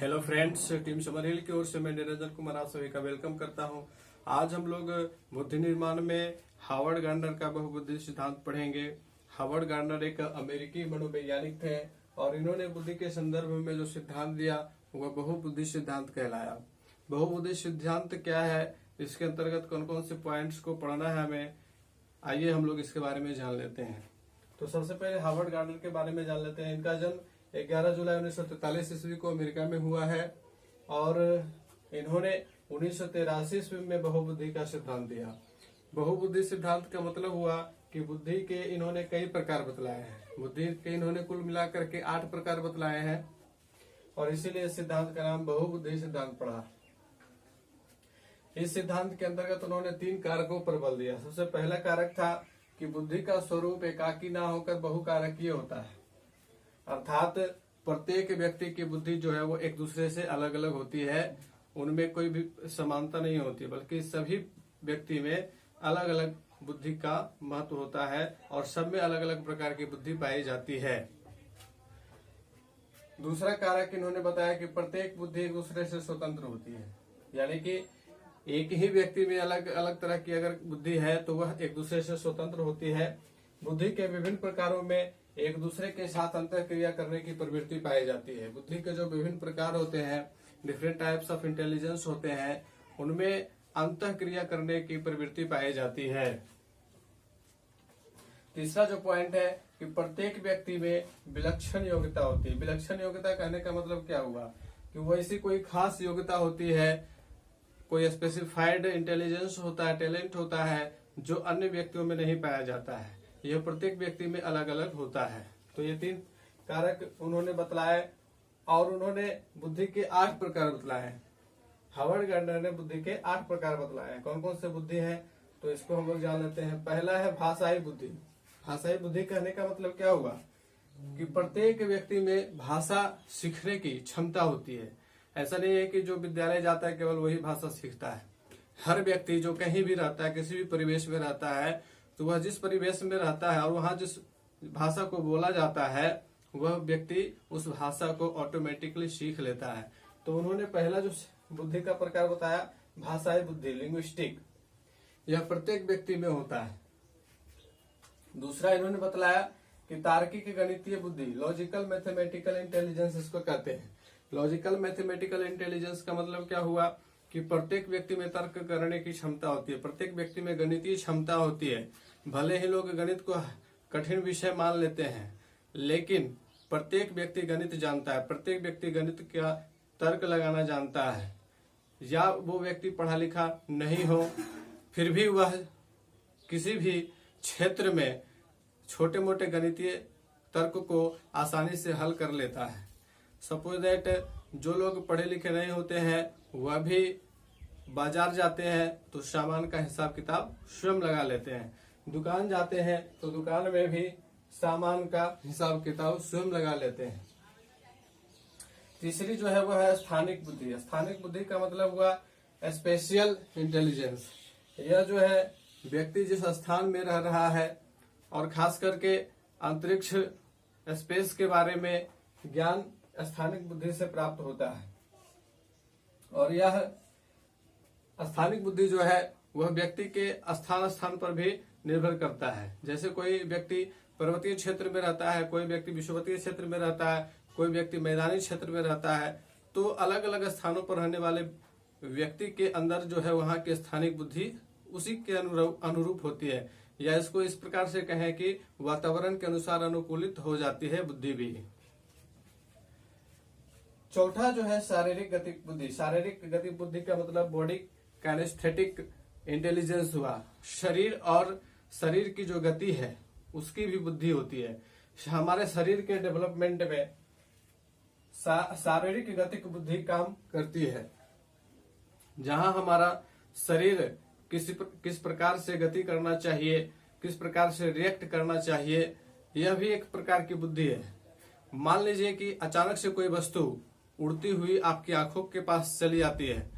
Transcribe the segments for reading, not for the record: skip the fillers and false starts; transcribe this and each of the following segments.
Hello friends, team Summerhill की ओर से मैं निरंजन कुमार आप सभी का वेलकम करता हूं। आज हम लोग बुद्धि निर्माण में हार्वर्ड गार्डनर का बहुबुद्धि सिद्धांत पढ़ेंगे। हार्वर्ड गार्डनर एक अमेरिकी मनोवैज्ञानिक थे और इन्होंने बुद्धि के संदर्भ में जो सिद्धांत दिया वह बहुबुद्धि सिद्धांत कहलाया। बहुबुद्धि सिद्धांत क्या है, इसके अंतर्गत कौन कौन से पॉइंट्स को पढ़ना है हमें, आइए हम लोग इसके बारे में जान लेते हैं। तो सबसे पहले हार्वर्ड गार्डनर के बारे में जान लेते हैं। इनका जन्म 11 जुलाई 1943 ईस्वी को अमेरिका में हुआ है और इन्होंने 1983 ईस्वी में बहुबुद्धि का सिद्धांत दिया। बहुबुद्धि सिद्धांत का मतलब हुआ कि बुद्धि के इन्होंने कई प्रकार बतलाए हैं। बुद्धि के इन्होंने कुल मिलाकर के 8 प्रकार बतलाए हैं और इसीलिए इस सिद्धांत का नाम बहुबुद्धि सिद्धांत पड़ा। इस सिद्धांत के अंतर्गत उन्होंने 3 कारकों पर बल दिया। सबसे पहला कारक था कि बुद्धि का स्वरूप एकाकी ना होकर बहुकारकीय होता है, अर्थात प्रत्येक व्यक्ति की बुद्धि जो है वो एक दूसरे से अलग अलग होती है, उनमें कोई भी समानता नहीं होती, बल्कि सभी व्यक्ति में अलग अलग बुद्धि का महत्व होता है और सब में अलग अलग प्रकार की बुद्धि पाई जाती है। दूसरा कारक इन्होंने बताया कि प्रत्येक बुद्धि एक दूसरे से स्वतंत्र होती है, यानी कि एक ही व्यक्ति में अलग अलग तरह की अगर बुद्धि है तो वह एक दूसरे से स्वतंत्र होती है। बुद्धि के विभिन्न प्रकारों में एक दूसरे के साथ अंतर क्रिया करने की प्रवृत्ति पाई जाती है। बुद्धि के जो विभिन्न प्रकार होते हैं, डिफरेंट टाइप्स ऑफ इंटेलिजेंस होते हैं, उनमें अंतर क्रिया करने की प्रवृत्ति पाई जाती है। तीसरा जो पॉइंट है कि प्रत्येक व्यक्ति में विलक्षण योग्यता होती है। विलक्षण योग्यता कहने का मतलब क्या हुआ कि वैसी कोई खास योग्यता होती है, कोई स्पेसिफाइड इंटेलिजेंस होता है, टैलेंट होता है जो अन्य व्यक्तियों में नहीं पाया जाता है। यह प्रत्येक व्यक्ति में अलग अलग होता है। तो ये 3 कारक उन्होंने बतलाए और उन्होंने बुद्धि के 8 प्रकार बतलाए। हार्वर्ड गार्डनर ने बुद्धि के 8 प्रकार बतलाए। कौन कौन से बुद्धि है तो इसको हम लोग जान लेते हैं। पहला है भाषाई बुद्धि। भाषाई बुद्धि कहने का मतलब क्या हुआ कि प्रत्येक व्यक्ति में भाषा सीखने की क्षमता होती है। ऐसा नहीं है कि जो विद्यालय जाता है केवल वही भाषा सीखता है। हर व्यक्ति जो कहीं भी रहता है, किसी भी परिवेश में रहता है, तो वह जिस परिवेश में रहता है और वहां जिस भाषा को बोला जाता है वह व्यक्ति उस भाषा को ऑटोमेटिकली सीख लेता है। तो उन्होंने पहला जो बुद्धि का प्रकार बताया भाषाई बुद्धि, लिंग्विस्टिक, यह प्रत्येक व्यक्ति में होता है। दूसरा इन्होंने बतलाया कि तार्किक गणितीय बुद्धि, लॉजिकल मैथमेटिकल इंटेलिजेंस इसको कहते हैं। लॉजिकल मैथमेटिकल इंटेलिजेंस का मतलब क्या हुआ कि प्रत्येक व्यक्ति में तर्क करने की क्षमता होती है, प्रत्येक व्यक्ति में गणितीय क्षमता होती है। भले ही लोग गणित को कठिन विषय मान लेते हैं, लेकिन प्रत्येक व्यक्ति गणित जानता है, प्रत्येक व्यक्ति गणित का तर्क लगाना जानता है। या वो व्यक्ति पढ़ा लिखा नहीं हो फिर भी वह किसी भी क्षेत्र में छोटे मोटे गणितीय तर्क को आसानी से हल कर लेता है। सपोज दैट जो लोग पढ़े लिखे नहीं होते हैं वह भी बाजार जाते हैं तो सामान का हिसाब किताब स्वयं लगा लेते हैं, दुकान जाते हैं तो दुकान में भी सामान का हिसाब किताब स्वयं लगा लेते हैं। तीसरी जो है वह है स्थानिक बुद्धि। स्थानिक बुद्धि का मतलब हुआ स्पेशियल इंटेलिजेंस। यह जो है व्यक्ति जिस स्थान में रह रहा है और खास करके अंतरिक्ष स्पेस के बारे में ज्ञान स्थानिक बुद्धि से प्राप्त होता है। और यह स्थानिक बुद्धि जो है वह व्यक्ति के स्थान स्थान पर भी निर्भर करता है। जैसे कोई व्यक्ति पर्वतीय क्षेत्र में रहता है, कोई व्यक्ति विषुवतीय क्षेत्र में रहता है, कोई व्यक्ति मैदानी क्षेत्र में रहता है, तो अलग अलग स्थानों पर रहने वाले व्यक्ति के अंदर जो है वहां की स्थानिक बुद्धि उसी के अनुरूप होती है, या इसको इस प्रकार से कहें कि वातावरण के अनुसार अनुकूलित हो जाती है बुद्धि भी। चौथा जो है शारीरिक गतिक बुद्धि। शारीरिक गतिक बुद्धि का मतलब बॉडी काइनेस्थेटिक इंटेलिजेंस हुआ। शरीर और शरीर की जो गति है उसकी भी बुद्धि होती है। हमारे शरीर के डेवलपमेंट में शारीरिक गतिक बुद्धि काम करती है। जहां हमारा शरीर किस प्रकार से गति करना चाहिए, किस प्रकार से रिएक्ट करना चाहिए, यह भी एक प्रकार की बुद्धि है। मान लीजिए कि अचानक से कोई वस्तु उड़ती हुई आपकी आंखों के पास चली आती है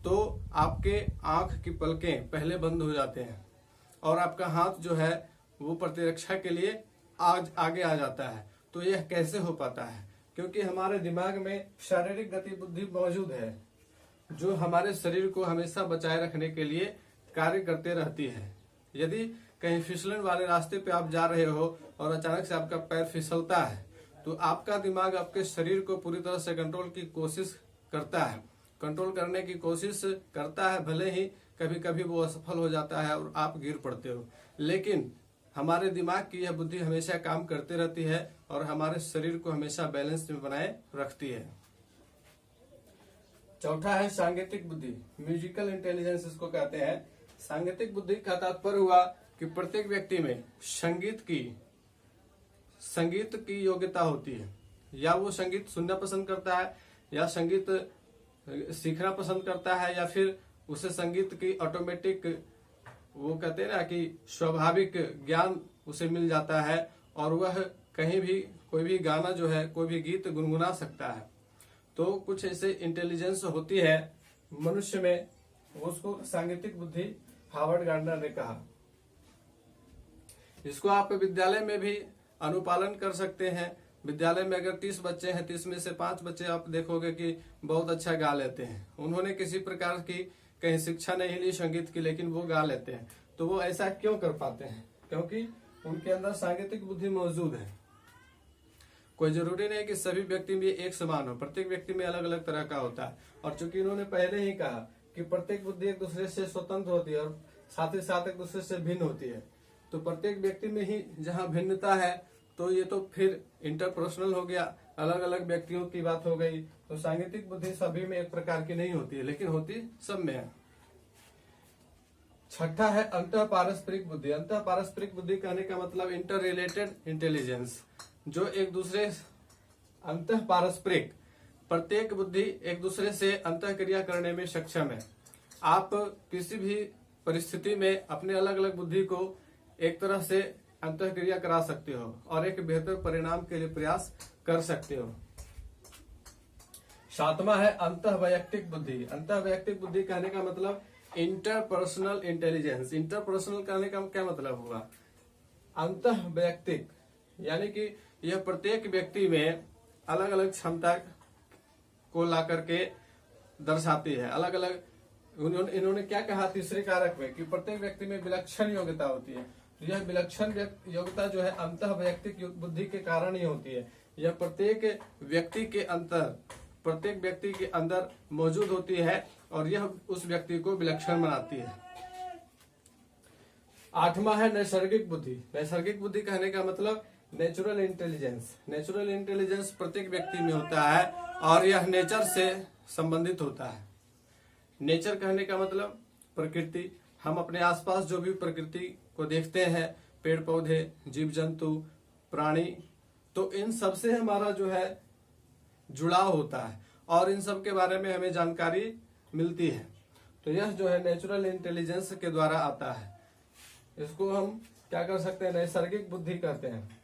तो आपके आंख की पलकें पहले बंद हो जाते हैं और आपका हाथ जो है वो प्रतिरक्षा के लिए आगे आ जाता है। तो यह कैसे हो पाता है? क्योंकि हमारे दिमाग में शारीरिक गतिविधि मौजूद है जो हमारे शरीर को हमेशा बचाए रखने के लिए कार्य करते रहती है। यदि कहीं फिसलन वाले रास्ते पे आप जा रहे हो और अचानक से आपका पैर फिसलता है तो आपका दिमाग आपके शरीर को पूरी तरह से कंट्रोल की कोशिश करता है, कंट्रोल करने की कोशिश करता है, भले ही कभी कभी वो असफल हो जाता है और आप गिर पड़ते हो, लेकिन हमारे दिमाग की यह बुद्धि हमेशा काम करती रहती है और हमारे शरीर को हमेशा बैलेंस में बनाए रखती है। चौथा है सांगीतिक बुद्धि, म्यूजिकल इंटेलिजेंस इसको कहते हैं। सांगीतिक बुद्धि का तात्पर्य हुआ कि प्रत्येक व्यक्ति में संगीत की योग्यता होती है, या वो संगीत सुनना पसंद करता है या संगीत सीखना पसंद करता है, या फिर उसे संगीत की ऑटोमेटिक वो कहते हैं ना कि स्वाभाविक ज्ञान उसे मिल जाता है और वह कहीं भी कोई भी गाना जो है, कोई भी गीत गुनगुना सकता है। तो कुछ ऐसे इंटेलिजेंस होती है मनुष्य में, उसको सांगीतिक बुद्धि हार्वर्ड गार्डनर ने कहा। इसको आप विद्यालय में भी अनुपालन कर सकते हैं। विद्यालय में अगर 30 बच्चे हैं, 30 में से 5 बच्चे आप देखोगे कि बहुत अच्छा गा लेते हैं, उन्होंने किसी प्रकार की कहीं शिक्षा नहीं ली संगीत की, लेकिन वो गा लेते हैं। तो वो ऐसा क्यों कर पाते हैं? क्योंकि उनके अंदर सांगीतिक बुद्धि मौजूद है। कोई जरूरी नहीं कि सभी व्यक्ति में एक समान हो, प्रत्येक व्यक्ति में अलग अलग तरह का होता है। और चूंकि इन्होंने पहले ही कहा कि प्रत्येक बुद्धि एक दूसरे से स्वतंत्र होती है और साथ ही साथ एक दूसरे से भिन्न होती है, तो प्रत्येक व्यक्ति में ही जहाँ भिन्नता है तो ये तो फिर इंटरपर्सनल हो गया, अलग अलग व्यक्तियों की बात हो गई। तो सांगीतिक बुद्धि सभी में एक प्रकार की नहीं होती है, लेकिन होती सब में है। छठा है अंतः पारस्परिक बुद्धि। अंतः पारस्परिक बुद्धि कहने का मतलब इंटर रिलेटेड इंटेलिजेंस, जो एक दूसरे अंतः पारस्परिक, प्रत्येक बुद्धि एक दूसरे से अंतः क्रिया करने में सक्षम है। आप किसी भी परिस्थिति में अपने अलग अलग बुद्धि को एक तरह से अंतः क्रिया करा सकते हो और एक बेहतर परिणाम के लिए प्रयास कर सकते हो। सातवां है अंतः वैयक्तिक बुद्धि। अंतः वैयक्तिक बुद्धि कहने का मतलब इंटरपर्सनल इंटेलिजेंस। इंटरपर्सनल कहने का क्या मतलब हुआ? अंतः वैयक्तिक यानी कि यह प्रत्येक व्यक्ति में अलग अलग क्षमता को ला करके दर्शाती है। अलग अलग इन्होंने क्या कहा तीसरे कारक में कि प्रत्येक व्यक्ति में विलक्षण योग्यता होती है। तो यह विलक्षण योग्यता जो है अंतः वैयक्तिक बुद्धि के कारण ही होती है। यह प्रत्येक व्यक्ति के अंदर मौजूद होती है और यह उस व्यक्ति को विलक्षण बनाती है। आठवां है नैसर्गिक बुद्धि। नैसर्गिक बुद्धि कहने का मतलब नेचुरल इंटेलिजेंस। नेचुरल इंटेलिजेंस प्रत्येक व्यक्ति में होता है और यह नेचर से संबंधित होता है। नेचर कहने का मतलब प्रकृति। हम अपने आसपास जो भी प्रकृति को देखते हैं, पेड़ पौधे, जीव जंतु, प्राणी, तो इन सब से हमारा जो है जुड़ाव होता है और इन सब के बारे में हमें जानकारी मिलती है। तो यह जो है नेचुरल इंटेलिजेंस के द्वारा आता है। इसको हम क्या कर सकते हैं? नैसर्गिक बुद्धि कहते हैं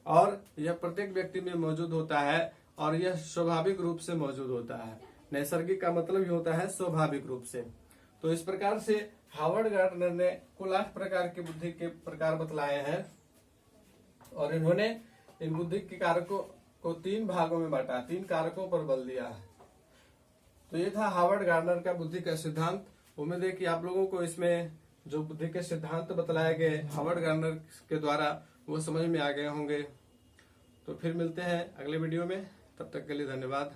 और यह प्रत्येक व्यक्ति में मौजूद होता है और यह स्वाभाविक रूप से मौजूद होता है। नैसर्गिक का मतलब ही होता है स्वाभाविक रूप से। तो इस प्रकार से हार्वर्ड गार्डनर ने कुल 8 प्रकार की बुद्धि के प्रकार बतलाए हैं और इन्होंने इन बुद्धि के कारकों को 3 भागों में बांटा, 3 कारकों पर बल दिया है। तो ये था हार्वर्ड गार्डनर का बुद्धि का सिद्धांत। उम्मीद है कि आप लोगों को इसमें जो बुद्धि के सिद्धांत बतलाए गए हार्वर्ड गार्डनर के द्वारा वो समझ में आ गए होंगे। तो फिर मिलते हैं अगले वीडियो में, तब तक के लिए धन्यवाद।